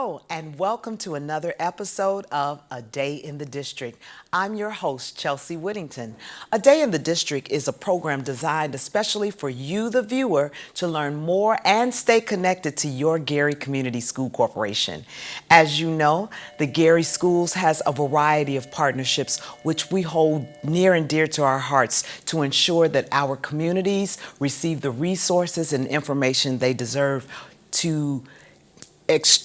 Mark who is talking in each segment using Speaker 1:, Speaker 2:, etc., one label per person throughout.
Speaker 1: Hello, and welcome to another episode of A Day in the District. I'm your host, Chelsea Whittington. A Day in the District is a program designed especially for you, the viewer, to learn more and stay connected to your Gary Community School Corporation. As you know, the Gary Schools has a variety of partnerships which we hold near and dear to our hearts to ensure that our communities receive the resources and information they deserve to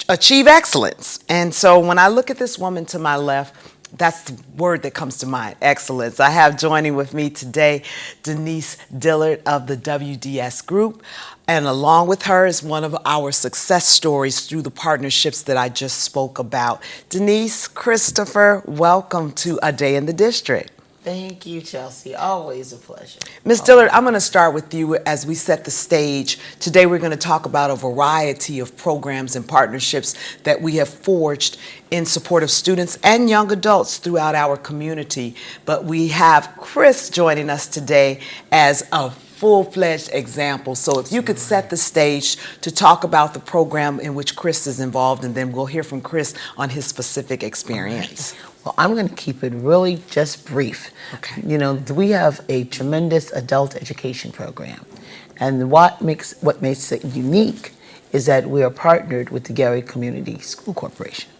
Speaker 1: achieve excellence. And so when I look at this woman to my left, that's the word that comes to mind, excellence. I have joining with me today Denise Dillard of the WDS Group. And along with her is one of our success stories through the partnerships that I just spoke about. Denise, Christopher, welcome to A Day in the District.
Speaker 2: Thank you, Chelsea. Always a pleasure.
Speaker 1: Ms. Dillard, I'm going to start with you as we set the stage. Today we're going to talk about a variety of programs and partnerships that we have forged in support of students and young adults throughout our community. But we have Chris joining us today as a full-fledged example. So if you could set the stage to talk about the program in which Chris is involved, and then we'll hear from Chris on his specific experience.
Speaker 2: Well, I'm going to keep it really just brief.
Speaker 1: Okay.
Speaker 2: You know, we have a tremendous adult education program. And what makes it unique is that we are partnered with the Gary Community School Corporation.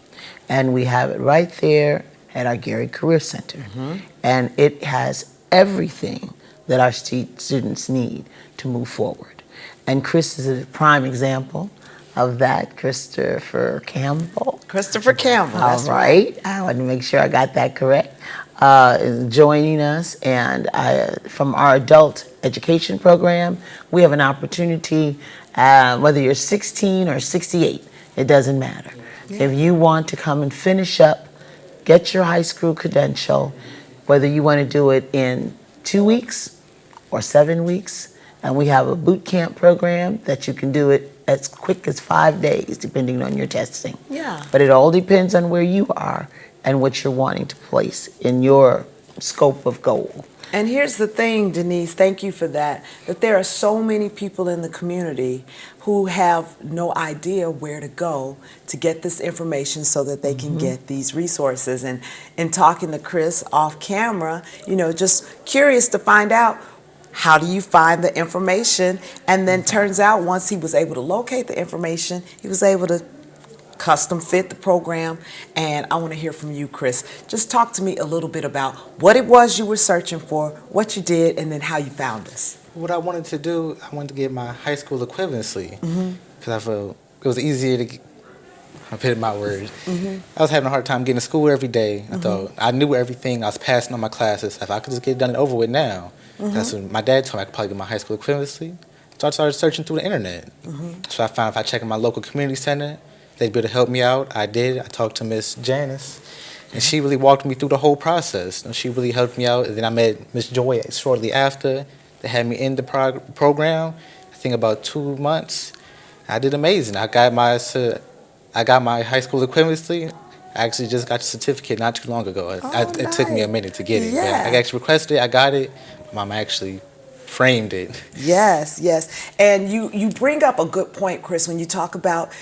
Speaker 2: And we have it right there at our Gary Career Center. Mm-hmm. And it has everything that our students need to move forward. And Chris is a prime example of that, Christopher Campbell.
Speaker 1: Christopher Campbell.
Speaker 2: All right. I want to make sure I got that correct. Joining us, and from our adult education program, we have an opportunity, whether you're 16 or 68, it doesn't matter. Yeah. If you want to come and finish up, get your high school credential, whether you want to do it in 2 weeks or 7 weeks, and we have a boot camp program that you can do it as quick as 5 days, depending on your testing.
Speaker 1: Yeah.
Speaker 2: But it all depends on where you are and what you're wanting to place in your scope of goal.
Speaker 1: And here's the thing, Denise, thank you for that there are so many people in the community who have no idea where to go to get this information so that they can get these resources. And in talking to Chris off camera, just curious to find out, how do you find the information? And then turns out once he was able to locate the information, he was able to custom fit the program. And I want to hear from you, Chris. Just talk to me a little bit about what it was you were searching for, what you did, and then how you found us.
Speaker 3: What I wanted to do, I wanted to get my high school equivalency because I felt it was easier to get, I put in my words. I was having a hard time getting to school every day. I thought I knew everything. I was passing all my classes. If I could just get it done and over with now. That's when my dad told me I could probably get my high school equivalency. So I started searching through the internet. So I found if I check in my local community center, they'd be able to help me out. I did. I talked to Miss Janice, and she really walked me through the whole process. And she really helped me out. And then I met Miss Joy shortly after. They had me in the program, I think about 2 months. I did amazing. I got my high school equivalency. I actually just got the certificate not too long ago. It took me a minute to get it.
Speaker 1: Yeah.
Speaker 3: I actually requested it. I got it. Mom actually framed it.
Speaker 1: Yes, yes. And you bring up a good point, Chris, when you talk about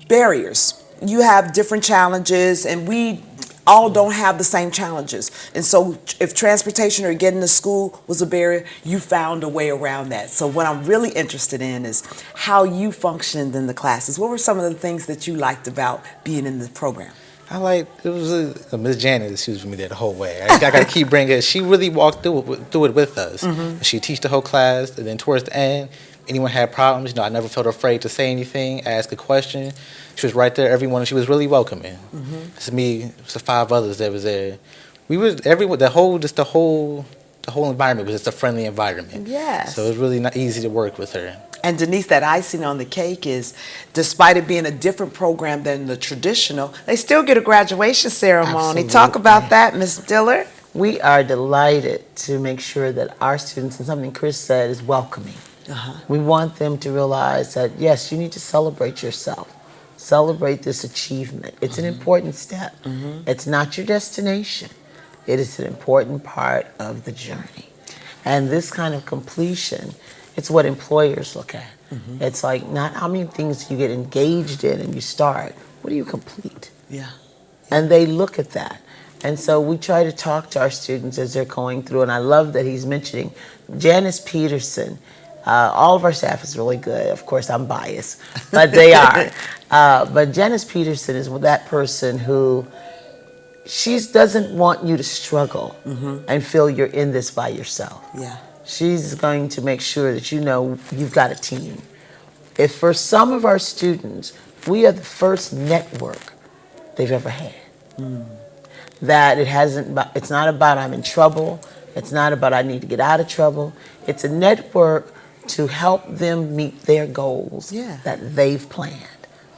Speaker 1: barriers. You have different challenges, and we all don't have the same challenges. And so if transportation or getting to school was a barrier, you found a way around that. So what I'm really interested in is how you functioned in the classes. What were some of the things that you liked about being in the program?
Speaker 3: It was Miss Janice. She was with me there the whole way. I got to keep bringing it. She really walked through it with us. She teach the whole class, and then towards the end, anyone had problems, I never felt afraid to say anything, ask a question. She was right there, everyone. She was really welcoming. It's me, it's the 5 others that was there. We was everyone. The whole environment was just a friendly environment.
Speaker 1: Yes.
Speaker 3: So it was really not easy to work with her.
Speaker 1: And Denise, that icing on the cake is, despite it being a different program than the traditional, they still get a graduation ceremony.
Speaker 2: Absolutely.
Speaker 1: Talk about that, Ms. Dillard.
Speaker 2: We are delighted to make sure that our students, and something Chris said, is welcoming. We want them to realize that, yes, you need to celebrate yourself. Celebrate this achievement. It's an important step. It's not your destination. It is an important part of the journey. And this kind of completion It's what employers look at. It's like not how many things you get engaged in and you start. What do you complete?
Speaker 1: Yeah.
Speaker 2: And they look at that. And so we try to talk to our students as they're going through, and I love that he's mentioning Janice Peterson. All of our staff is really good. Of course, I'm biased, but they are. But Janice Peterson is that person who she doesn't want you to struggle and feel you're in this by yourself.
Speaker 1: Yeah.
Speaker 2: She's going to make sure that you know you've got a team. If for some of our students, we are the first network they've ever had. That it's not about I'm in trouble. It's not about I need to get out of trouble. It's a network to help them meet their goals that they've planned.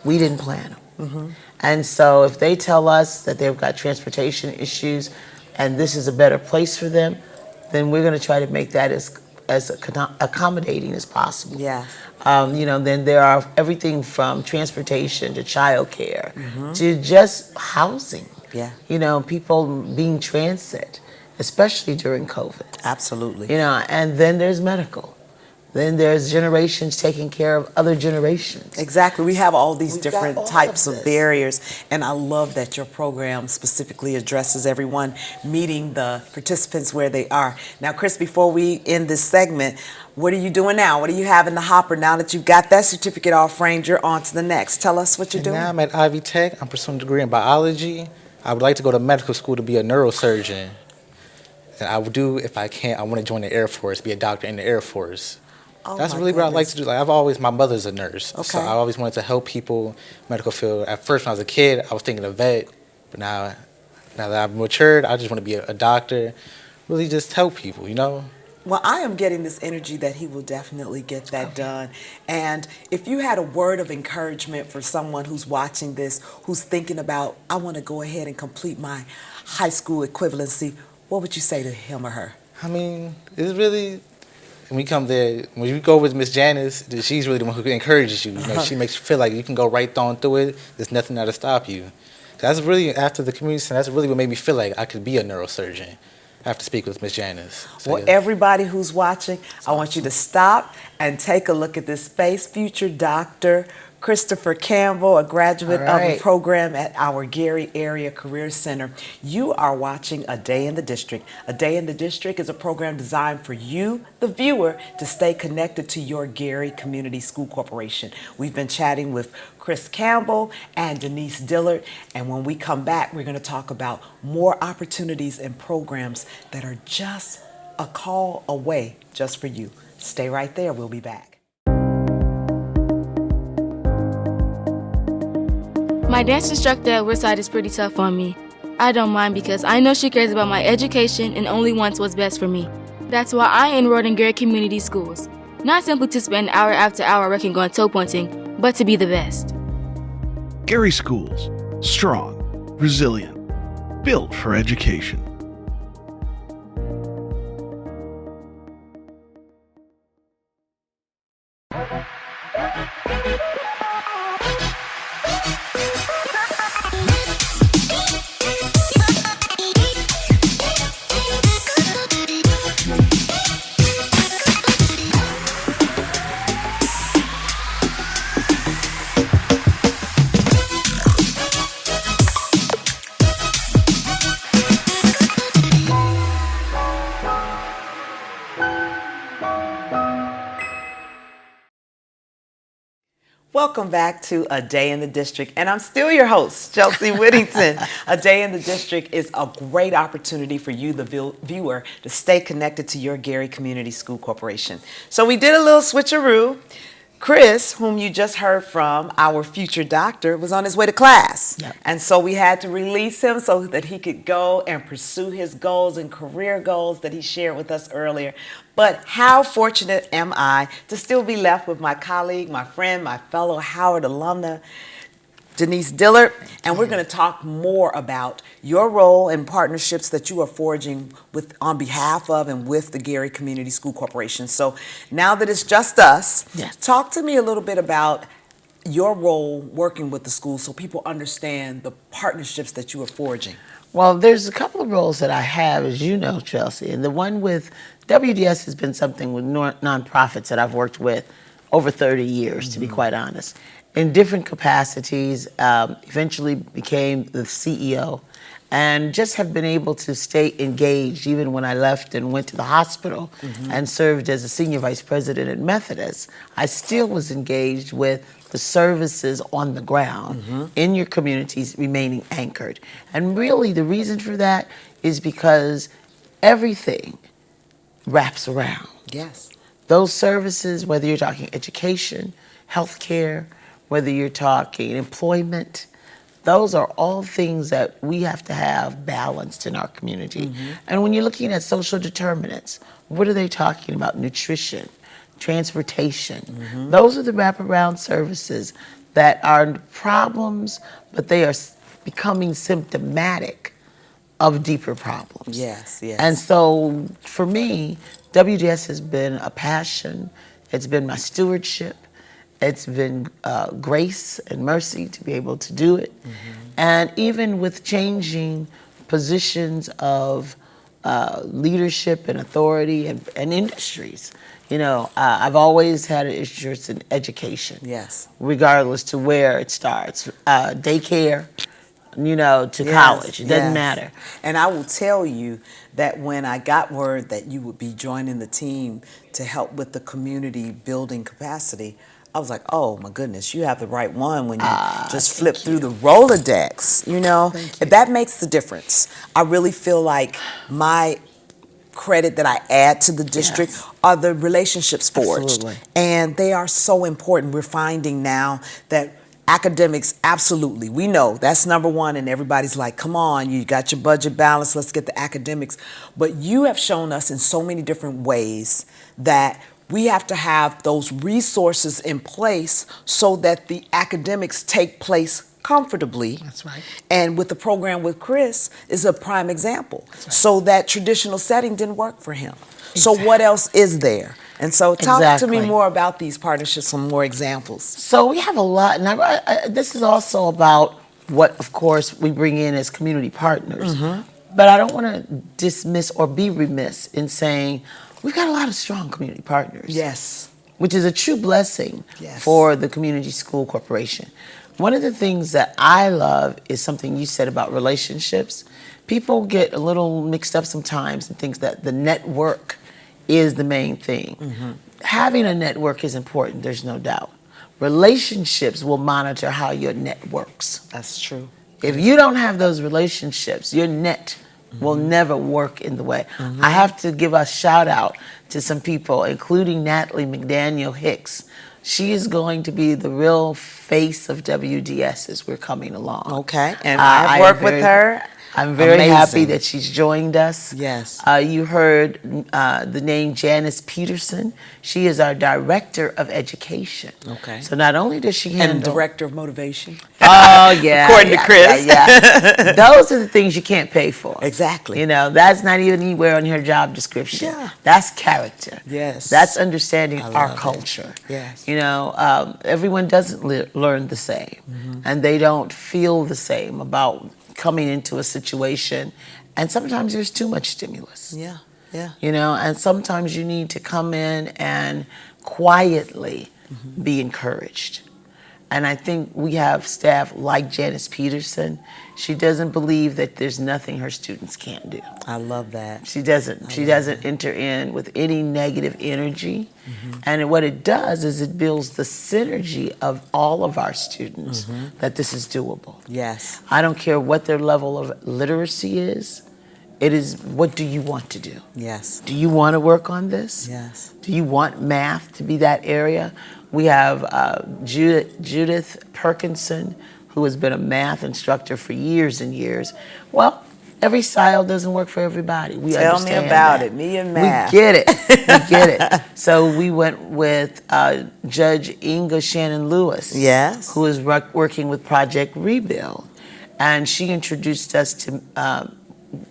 Speaker 2: We didn't plan them. And so if they tell us that they've got transportation issues and this is a better place for them, then we're going to try to make that as accommodating as possible.
Speaker 1: Yeah.
Speaker 2: Then there are everything from transportation to childcare to just housing.
Speaker 1: Yeah.
Speaker 2: People being transit, especially during COVID.
Speaker 1: Absolutely.
Speaker 2: And then there's medical. Then there's generations taking care of other generations.
Speaker 1: Exactly. We have all these
Speaker 2: We've got
Speaker 1: different
Speaker 2: all
Speaker 1: types
Speaker 2: of
Speaker 1: of
Speaker 2: this.
Speaker 1: barriers, and I love that your program specifically addresses everyone, meeting the participants where they are. Now, Chris, before we end this segment, what are you doing now? What do you have in the hopper now that you've got that certificate all framed? You're on to the next. Tell us what you're doing.
Speaker 3: Now I'm at Ivy Tech. I'm pursuing a degree in biology. I would like to go to medical school to be a neurosurgeon. And I would do, if I can, I want to join the Air Force, be a doctor in the Air Force.
Speaker 1: Oh,
Speaker 3: That's
Speaker 1: my
Speaker 3: really what I like
Speaker 1: goodness.
Speaker 3: to do. My mother's a nurse, so
Speaker 1: Okay.
Speaker 3: I always wanted to help people, medical field. At first, when I was a kid, I was thinking of vet, but now that I've matured, I just want to be a doctor, really just help people,
Speaker 1: Well, I am getting this energy that he will definitely get that done. And if you had a word of encouragement for someone who's watching this, who's thinking about, I want to go ahead and complete my high school equivalency, what would you say to him or her?
Speaker 3: I mean, it's really, when you go with Miss Janice, she's really the one who encourages you. She makes you feel like you can go right on through it. There's nothing that'll stop you. That's really, after the community center, that's really what made me feel like I could be a neurosurgeon. I have to speak with Miss Janice. So,
Speaker 1: Well, everybody who's watching, I want you to stop and take a look at this space future Dr. Christopher Campbell, a graduate of the program at our Gary Area Career Center. You are watching A Day in the District. A Day in the District is a program designed for you, the viewer, to stay connected to your Gary Community School Corporation. We've been chatting with Chris Campbell and Denise Dillard, and when we come back, we're going to talk about more opportunities and programs that are just a call away just for you. Stay right there. We'll be back.
Speaker 4: My dance instructor at Woodside is pretty tough on me. I don't mind because I know she cares about my education and only wants what's best for me. That's why I enrolled in Gary Community Schools. Not simply to spend hour after hour working on toe pointing, but to be the best.
Speaker 5: Gary Schools. Strong, resilient, built for education.
Speaker 1: Welcome back to A Day in the District, and I'm still your host, Chelsea Whittington. A Day in the District is a great opportunity for you, the viewer, to stay connected to your Gary Community School Corporation. So we did a little switcheroo. Chris, whom you just heard from, our future doctor, was on his way to class.
Speaker 2: Yep.
Speaker 1: And so we had to release him so that he could go and pursue his goals and career goals that he shared with us earlier. But how fortunate am I to still be left with my colleague, my friend, my fellow Howard alumna, Denise Dillard, and we're going to talk more about your role and partnerships that you are forging with on behalf of and with the Gary Community School Corporation. So now that it's just us,
Speaker 2: Yes.
Speaker 1: talk to me a little bit about your role working with the school so people understand the partnerships that you are forging?
Speaker 2: Well, there's a couple of roles that I have, as you know, Chelsea. And the one with WDS has been something with nonprofits that I've worked with over 30 years, to be quite honest, in different capacities. Eventually became the CEO, and just have been able to stay engaged even when I left and went to the hospital and served as a senior vice president at Methodist. I still was engaged with the services on the ground in your communities remaining anchored. And really the reason for that is because everything wraps around.
Speaker 1: Yes.
Speaker 2: Those services, whether you're talking education, healthcare, whether you're talking employment, those are all things that we have to have balanced in our community. And when you're looking at social determinants, what are they talking about? Nutrition, transportation. Those are the wraparound services that are problems, but they are becoming symptomatic of deeper problems.
Speaker 1: Yes, yes.
Speaker 2: And so for me, WDS has been a passion. It's been my stewardship. It's been grace and mercy to be able to do it. And even with changing positions of leadership and authority and industries, you know, I've always had an interest in education.
Speaker 1: Yes.
Speaker 2: Regardless to where it starts, daycare, you know, to college. It doesn't matter.
Speaker 1: And I will tell you that when I got word that you would be joining the team to help with the community building capacity, I was like, oh my goodness, you have the right one when you just flip through the Rolodex, you know? That makes the difference. I really feel like my credit that I add to the district are the relationships forged.
Speaker 2: Absolutely.
Speaker 1: And they are so important. We're finding now that academics, absolutely, we know that's number one, and everybody's like, come on, you got your budget balanced, let's get the academics. But you have shown us in so many different ways that we have to have those resources in place so that the academics take place comfortably.
Speaker 2: That's right.
Speaker 1: And with the program with Chris is a prime example. So that traditional setting didn't work for him. So what else is there? And so talk to me more about these partnerships, some more examples.
Speaker 2: So we have a lot, and this is also about what, of course, we bring in as community partners. But I don't want to dismiss or be remiss in saying we've got a lot of strong community partners.
Speaker 1: Yes.
Speaker 2: Which is a true blessing for the Community School Corporation. One of the things that I love is something you said about relationships. People get a little mixed up sometimes and think that the network is the main thing. Having a network is important, there's no doubt. Relationships will monitor how your net works.
Speaker 1: That's true.
Speaker 2: If you don't have those relationships, your net will never work in the way. I have to give a shout out to some people, including Natalie McDaniel Hicks. She is going to be the real face of WDS as we're coming along.
Speaker 1: Okay, and I've worked with her.
Speaker 2: I'm very happy that she's joined us.
Speaker 1: Yes.
Speaker 2: You heard the name Janice Peterson. She is our Director of Education.
Speaker 1: Okay.
Speaker 2: So not only does she handle...
Speaker 1: And Director of Motivation.
Speaker 2: Oh, yeah.
Speaker 1: According to Chris.
Speaker 2: Yeah. Those are the things you can't pay for.
Speaker 1: Exactly.
Speaker 2: You know, that's not even anywhere on her job description.
Speaker 1: Yeah.
Speaker 2: That's character.
Speaker 1: Yes.
Speaker 2: That's understanding our culture.
Speaker 1: Yes.
Speaker 2: You know, everyone doesn't learn the same. And they don't feel the same about coming into a situation, and sometimes there's too much stimulus.
Speaker 1: Yeah, yeah.
Speaker 2: You know, and sometimes you need to come in and quietly be encouraged. And I think we have staff like Janice Peterson. She doesn't believe that there's nothing her students can't do.
Speaker 1: I love that.
Speaker 2: She doesn't. She doesn't enter in with any negative energy. And what it does is it builds the synergy of all of our students that this is doable.
Speaker 1: Yes.
Speaker 2: I don't care what their level of literacy is. It is, what do you want to do?
Speaker 1: Yes.
Speaker 2: Do you want to work on this?
Speaker 1: Yes.
Speaker 2: Do you want math to be that area? We have Judith Perkinson, who has been a math instructor for years and years. Well, every style doesn't work for everybody. We
Speaker 1: Tell me
Speaker 2: understand
Speaker 1: about
Speaker 2: that.
Speaker 1: it. Me and math.
Speaker 2: We get it. We get it. So we went with Judge Inga Shannon Lewis,
Speaker 1: Yes.
Speaker 2: who is working with Project Rebuild. And she introduced us to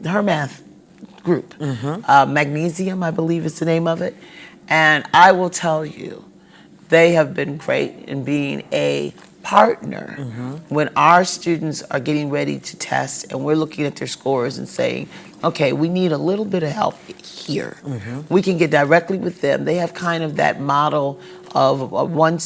Speaker 2: her math group. Magnesium, I believe is the name of it. And I will tell you, they have been great in being a partner when our students are getting ready to test and we're looking at their scores and saying, okay, we need a little bit of help here. We can get directly with them. They have kind of that model of one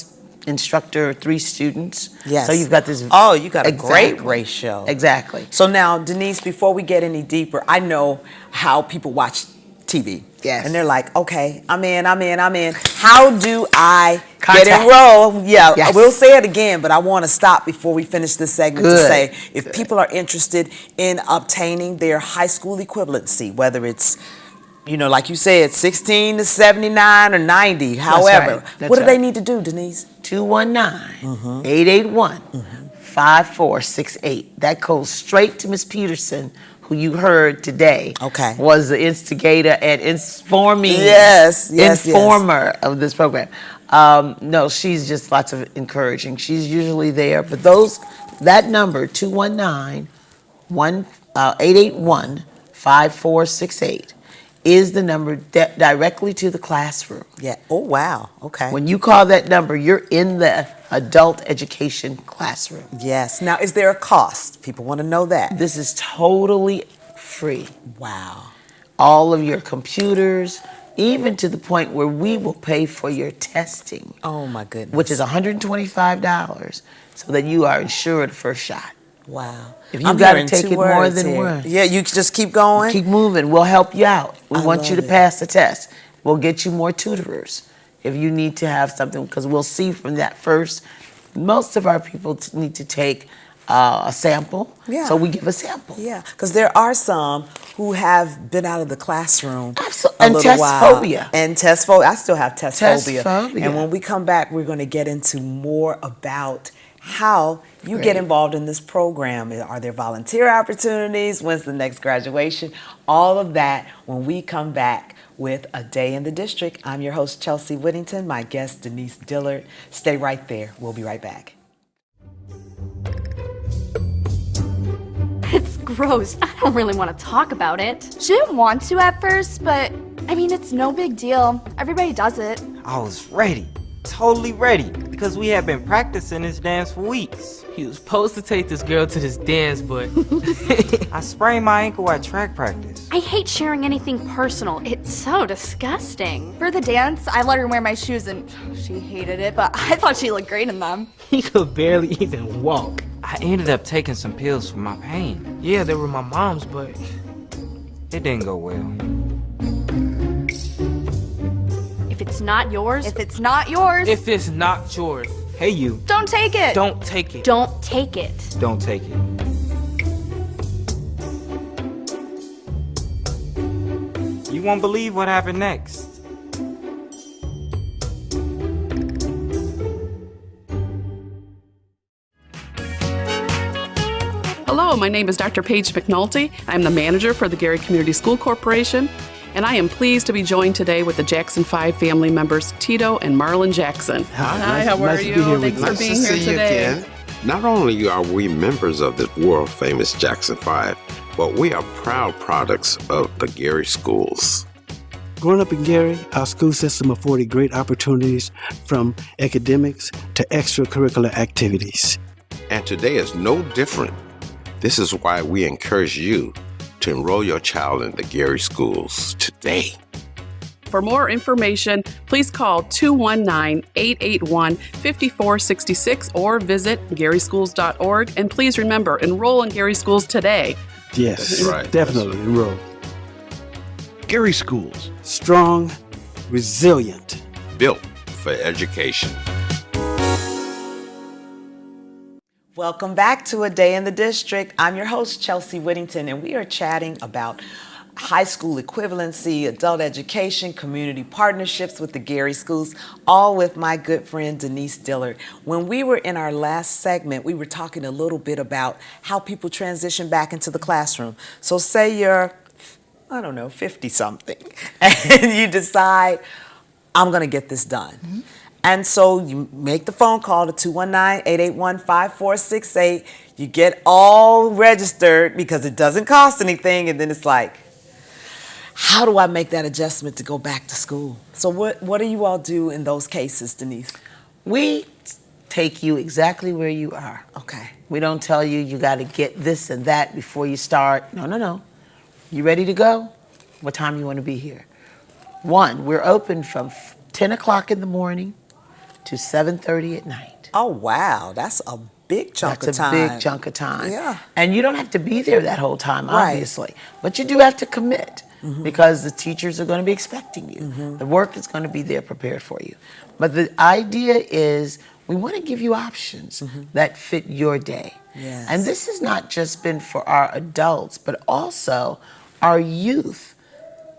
Speaker 2: instructor, 3 students.
Speaker 1: Yes.
Speaker 2: So you've got this.
Speaker 1: Oh, you got a
Speaker 2: Exactly.
Speaker 1: great ratio.
Speaker 2: Exactly.
Speaker 1: So now, Denise, before we get any deeper, I know how people watch TV.
Speaker 2: Yes.
Speaker 1: And they're like, okay, I'm in. How do I
Speaker 2: Contact.
Speaker 1: get enrolled? Yeah,
Speaker 2: Yes.
Speaker 1: we'll say it again, but I want to stop before we finish this segment to
Speaker 2: Good.
Speaker 1: say, if people are interested in obtaining their high school equivalency, whether it's, like you said, 16 to 79 or 90, however,
Speaker 2: right. That's
Speaker 1: what do they
Speaker 2: right.
Speaker 1: need to do, Denise?
Speaker 2: 219-881-5468. That goes straight to Miss Peterson, who you heard today.
Speaker 1: Okay.
Speaker 2: Was the instigator and informer of this program. No, she's just lots of encouraging. She's usually there, but that number 219-881-5468 is the number directly to the classroom.
Speaker 1: Yeah. Oh, wow. Okay.
Speaker 2: When you call that number, you're in the adult education classroom.
Speaker 1: Yes. Now, is there a cost? People want to know that.
Speaker 2: This is totally free.
Speaker 1: Wow.
Speaker 2: All of your computers, even to the point where we will pay for your testing,
Speaker 1: Oh, my goodness.
Speaker 2: which is $125, so that you are insured first shot.
Speaker 1: Wow.
Speaker 2: If you
Speaker 1: I'm
Speaker 2: gotta
Speaker 1: hearing
Speaker 2: take
Speaker 1: 2
Speaker 2: it more
Speaker 1: words
Speaker 2: than
Speaker 1: here.
Speaker 2: once.
Speaker 1: Yeah, you just keep going.
Speaker 2: Keep moving. We'll help you out. We
Speaker 1: I
Speaker 2: want you to
Speaker 1: love it.
Speaker 2: pass the test. We'll get you more tutorers if you need to have something, because we'll see from that first. Most of our people need to take a sample,
Speaker 1: Yeah.
Speaker 2: so we give a sample.
Speaker 1: Yeah, because there are some who have been out of the classroom
Speaker 2: Absolutely.
Speaker 1: a
Speaker 2: And
Speaker 1: little
Speaker 2: test
Speaker 1: while.
Speaker 2: phobia.
Speaker 1: And test phobia. I still have test phobia.
Speaker 2: phobia.
Speaker 1: And when we come back, we're going to get into more about how you get
Speaker 2: Great.
Speaker 1: involved in this program. Are there volunteer opportunities? When's the next graduation? All of that when we come back with A Day in the District. I'm your host, Chelsea Whittington. My guest, Denise Dillard. Stay right there. We'll be right back.
Speaker 6: It's gross. I don't really want to talk about it.
Speaker 7: She didn't want to at first, but I mean, it's no big deal. Everybody does it.
Speaker 8: I was ready, totally ready, because we had been practicing this dance for weeks.
Speaker 9: He was supposed to take this girl to this dance, but
Speaker 8: I sprained my ankle at track practice.
Speaker 6: I hate sharing anything personal. It's so disgusting.
Speaker 7: For the dance, I let her wear my shoes and she hated it, but I thought she looked great in them.
Speaker 9: he could barely even walk.
Speaker 8: I ended up taking some pills for my pain.
Speaker 9: Yeah, they were my mom's, but
Speaker 8: It didn't go well.
Speaker 6: If it's not yours,
Speaker 7: If it's not yours,
Speaker 9: if it's not yours,
Speaker 8: Hey you,
Speaker 7: don't take it.
Speaker 9: don't take it.
Speaker 6: don't take it.
Speaker 8: don't take it. You won't believe what happened next.
Speaker 10: Hello, my name is Dr. Paige McNulty. I'm the manager for the Gary Community School Corporation, and I am pleased to be joined today with the Jackson 5 family members, Tito and Marlon Jackson. Hi, how are you? Thanks for being here today.
Speaker 11: Not only are we members of the world-famous Jackson 5, but we are proud products of the Gary schools.
Speaker 12: Growing up in Gary, our school system afforded great opportunities from academics to extracurricular activities.
Speaker 11: And today is no different. This is why we encourage you to enroll your child in the Gary schools today.
Speaker 10: For more information, please call 219-881-5466 or visit garyschools.org. And please remember, enroll in Gary Schools today.
Speaker 12: Yes,
Speaker 11: Right,
Speaker 12: definitely enroll.
Speaker 5: Gary Schools.
Speaker 12: Strong, resilient.
Speaker 11: Built for education.
Speaker 1: Welcome back to A Day in the District. I'm your host, Chelsea Whittington, and we are chatting about high school equivalency, adult education, community partnerships with the Gary schools, all with my good friend, Denise Dillard. When we were in our last segment, we were talking a little bit about how people transition back into the classroom. So say you're, 50-something, and you decide, I'm going to get this done. Mm-hmm. And so you make the phone call to 219-881-5468. You get all registered because it doesn't cost anything. And then it's like, how do I make that adjustment to go back to school? So what do you all do in those cases, Denise?
Speaker 2: We take you exactly where you are.
Speaker 1: Okay.
Speaker 2: We don't tell you you got to get this and that before you start. No, no, no. You ready to go? What time you want to be here? One, we're open from 10 o'clock in the morning to 7:30 at night.
Speaker 1: Oh, wow. That's a big chunk of time.
Speaker 2: That's a big chunk of time.
Speaker 1: Yeah.
Speaker 2: And you don't have to be there that whole time,
Speaker 1: Right.
Speaker 2: obviously. But you do have to commit because the teachers are going to be expecting you. The work is going to be there prepared for you. But the idea is we want to give you options that fit your day.
Speaker 1: Yes.
Speaker 2: And this has not just been for our adults, but also our youth,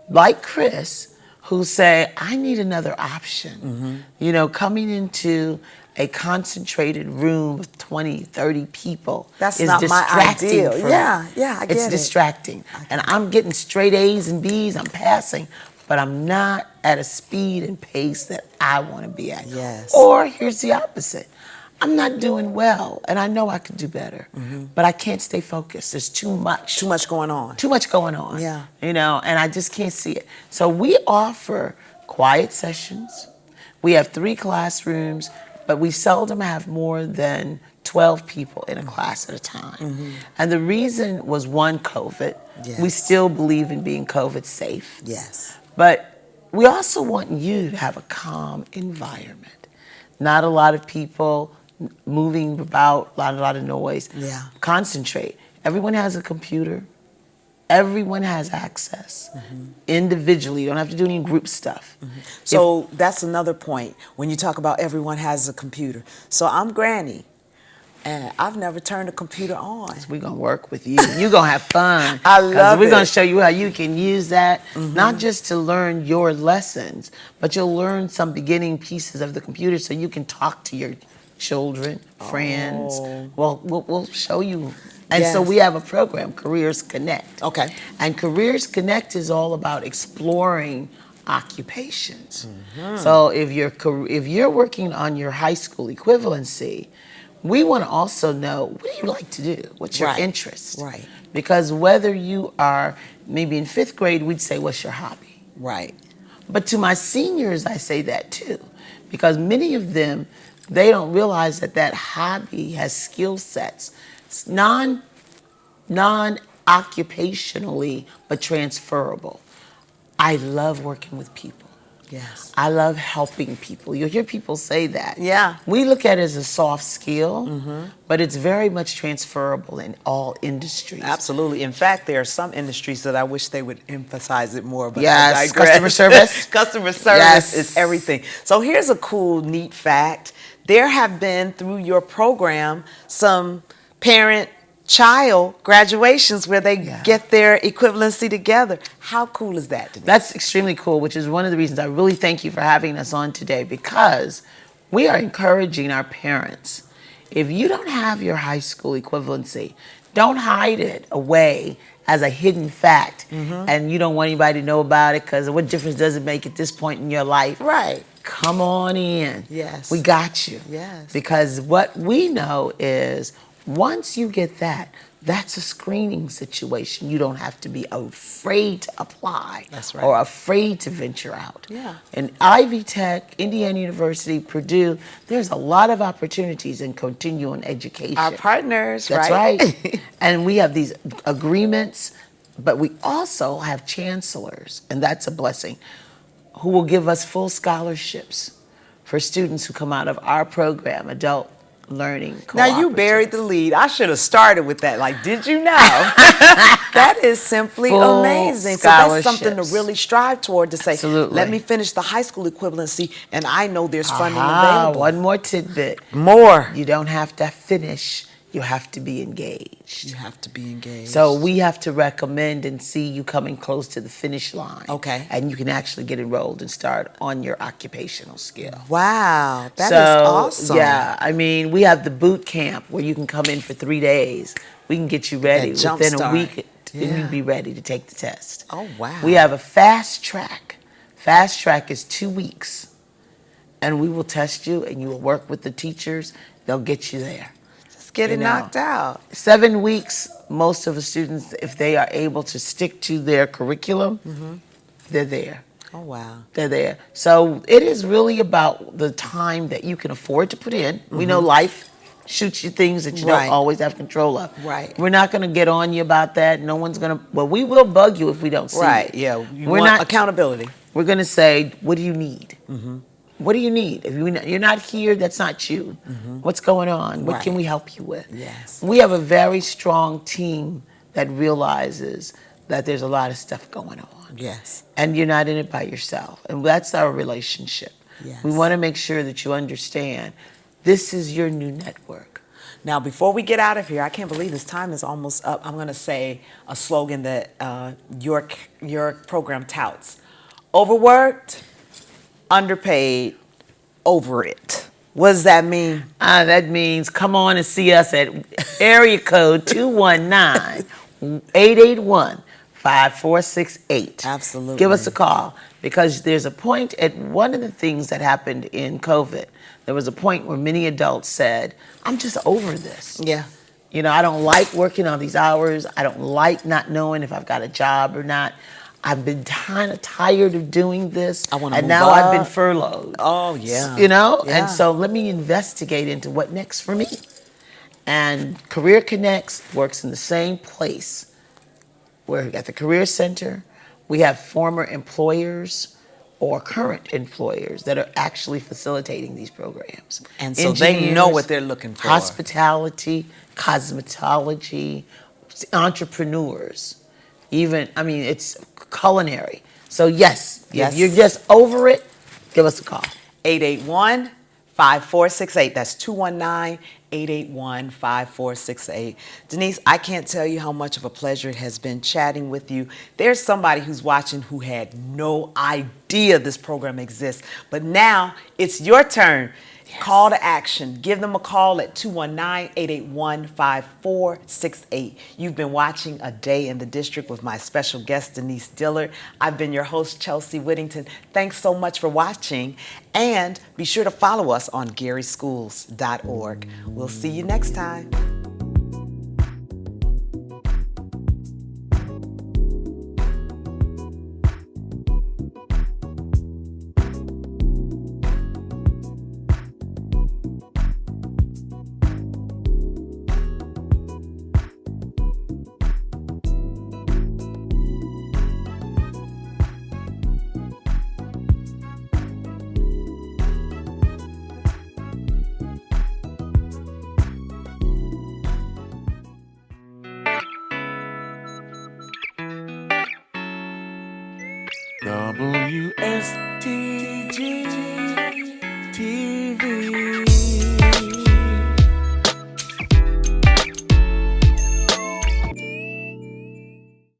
Speaker 2: like Chris, who say, I need another option. You know, coming into a concentrated room of 20, 30 people
Speaker 1: That's
Speaker 2: is
Speaker 1: not my
Speaker 2: distracting
Speaker 1: ideal.
Speaker 2: for
Speaker 1: Yeah,
Speaker 2: me.
Speaker 1: yeah, I get
Speaker 2: It's
Speaker 1: it.
Speaker 2: distracting. And I'm getting straight A's and B's, I'm passing, but I'm not at a speed and pace that I want to be at.
Speaker 1: Yes.
Speaker 2: Or here's the opposite. I'm not doing well, and I know I could do better, but I can't stay focused. There's too much.
Speaker 1: Too much going on.
Speaker 2: Too much going on.
Speaker 1: Yeah.
Speaker 2: You know, and I just can't see it. So we offer quiet sessions. We have 3 classrooms, but we seldom have more than 12 people in a class at a time. And the reason was, one, COVID.
Speaker 1: Yes.
Speaker 2: We still believe in being COVID safe.
Speaker 1: Yes.
Speaker 2: But we also want you to have a calm environment. Not a lot of people moving about, a lot of noise.
Speaker 1: Yeah.
Speaker 2: Concentrate. Everyone has a computer. Everyone has access. Individually, you don't have to do any group stuff.
Speaker 1: So that's another point when you talk about everyone has a computer. So I'm Granny, and I've never turned a computer on.
Speaker 2: We're going to work with you. You're going to have fun.
Speaker 1: I love
Speaker 2: We're going
Speaker 1: it.
Speaker 2: to show you how you can use that, not just to learn your lessons, but you'll learn some beginning pieces of the computer so you can talk to your children, friends. Well, we'll show you. And so
Speaker 1: Yes.
Speaker 2: we have a program, Careers Connect.
Speaker 1: Okay.
Speaker 2: And Careers Connect is all about exploring occupations. So if you're working on your high school equivalency, we want to also know, what do you like to do? What's your
Speaker 1: Right.
Speaker 2: interest?
Speaker 1: Right.
Speaker 2: Because whether you are maybe in 5th grade, we'd say, what's your hobby?
Speaker 1: Right.
Speaker 2: But to my seniors, I say that too, because many of them, they don't realize that that hobby has skill sets, non-occupationally, but transferable. I love working with people.
Speaker 1: Yes.
Speaker 2: I love helping people. You'll hear people say that.
Speaker 1: Yeah.
Speaker 2: We look at it as a soft skill, but it's very much transferable in all industries.
Speaker 1: Absolutely. In fact, there are some industries that I wish they would emphasize it more. But
Speaker 2: Yes,
Speaker 1: I digress.
Speaker 2: customer service.
Speaker 1: Customer service
Speaker 2: Yes.
Speaker 1: is everything. So here's a cool, neat fact. There have been, through your program, some parent-child graduations where they get their equivalency together. How cool is that, Denise?
Speaker 2: That's extremely cool, which is one of the reasons I really thank you for having us on today, because we are encouraging our parents. If you don't have your high school equivalency, don't hide it away as a hidden fact, and you don't want anybody to know about it, because what difference does it make at this point in your life?
Speaker 1: Right.
Speaker 2: Come on in.
Speaker 1: Yes.
Speaker 2: We got you.
Speaker 1: Yes.
Speaker 2: Because what we know is once you get that, that's a screening situation. You don't have to be afraid to apply.
Speaker 1: That's right.
Speaker 2: Or afraid to venture out.
Speaker 1: Yeah.
Speaker 2: In Ivy Tech, Indiana University, Purdue, there's a lot of opportunities in continuing education.
Speaker 1: Our partners,
Speaker 2: That's
Speaker 1: right?
Speaker 2: right. And we have these agreements, but we also have chancellors, and that's a blessing, who will give us full scholarships for students who come out of our program, Adult Learning
Speaker 1: Now, you
Speaker 2: Cooperative.
Speaker 1: buried the lead. I should have started with that. Like, did you know? That is simply
Speaker 2: Full
Speaker 1: amazing. So that's something to
Speaker 2: scholarships.
Speaker 1: really strive toward, to say,
Speaker 2: Absolutely.
Speaker 1: let me finish the high school equivalency, and I know there's funding
Speaker 2: Ah,
Speaker 1: available.
Speaker 2: one more tidbit.
Speaker 1: More.
Speaker 2: You don't have to finish. You have to be engaged.
Speaker 1: You have to be engaged.
Speaker 2: So we have to recommend and see you coming close to the finish line.
Speaker 1: Okay.
Speaker 2: And you can actually get enrolled and start on your occupational skill.
Speaker 1: Wow, that is
Speaker 2: So,
Speaker 1: awesome.
Speaker 2: Yeah, I mean, we have the boot camp where you can come in for 3 days. We can get you ready
Speaker 1: That jump
Speaker 2: within
Speaker 1: start.
Speaker 2: a week. Then
Speaker 1: Yeah.
Speaker 2: you'd be ready to take the test.
Speaker 1: Oh, wow.
Speaker 2: We have a fast track. Fast track is 2 weeks. And we will test you and you will work with the teachers. They'll get you there.
Speaker 1: Just get it
Speaker 2: You know.
Speaker 1: knocked out.
Speaker 2: 7 weeks, most of the students, if they are able to stick to their curriculum, they're there.
Speaker 1: Oh, wow.
Speaker 2: They're there. So it is really about the time that you can afford to put in. We know life shoots you things that you
Speaker 1: Right.
Speaker 2: don't always have control of.
Speaker 1: Right.
Speaker 2: We're not going to get on you about that. No one's going to, well, we will bug you if we don't see
Speaker 1: Right,
Speaker 2: you.
Speaker 1: yeah. You
Speaker 2: We're
Speaker 1: want
Speaker 2: not
Speaker 1: accountability.
Speaker 2: We're going to say, what do you need? What do you need? If you're not here, that's not you. What's going on? What can
Speaker 1: Right.
Speaker 2: we help you with?
Speaker 1: Yes.
Speaker 2: We have a very strong team that realizes that there's a lot of stuff going on.
Speaker 1: Yes.
Speaker 2: And you're not in it by yourself. And that's our relationship.
Speaker 1: Yes.
Speaker 2: We want to make sure that you understand this is your new network.
Speaker 1: Now, before we get out of here, I can't believe this time is almost up. I'm going to say a slogan that your program touts. Overworked, underpaid, over it. What does that mean?
Speaker 2: That means come on and see us at area code 219-881-5468.
Speaker 1: Absolutely.
Speaker 2: Give us a call, because there's a point at one of the things that happened in COVID. There was a point where many adults said, I'm just over this.
Speaker 1: Yeah.
Speaker 2: You know, I don't like working on these hours. I don't like not knowing if I've got a job or not. I've been kind of tired of doing this.
Speaker 1: I want to
Speaker 2: and
Speaker 1: move
Speaker 2: now
Speaker 1: up.
Speaker 2: I've been furloughed.
Speaker 1: Oh, yeah.
Speaker 2: You know?
Speaker 1: Yeah.
Speaker 2: And so let me investigate into what next for me. And Career Connects works in the same place. We're at the Career Center. We have former employers or current employers that are actually facilitating these programs.
Speaker 1: And so they know
Speaker 2: Engineers,
Speaker 1: what they're looking for.
Speaker 2: Hospitality, cosmetology, entrepreneurs. Even, I mean, it's culinary. So yes,
Speaker 1: Yes.
Speaker 2: if you're just over it, give us a call.
Speaker 1: 881-5468. That's 219-881-5468. Denise, I can't tell you how much of a pleasure it has been chatting with you. There's somebody who's watching who had no idea this program exists, but now it's your turn. Call to action. Give them a call at 219-881-5468. You've been watching A Day in the District with my special guest, Denise Dillard. I've been your host, Chelsea Whittington. Thanks so much for watching. And be sure to follow us on GarySchools.org. We'll see you next time.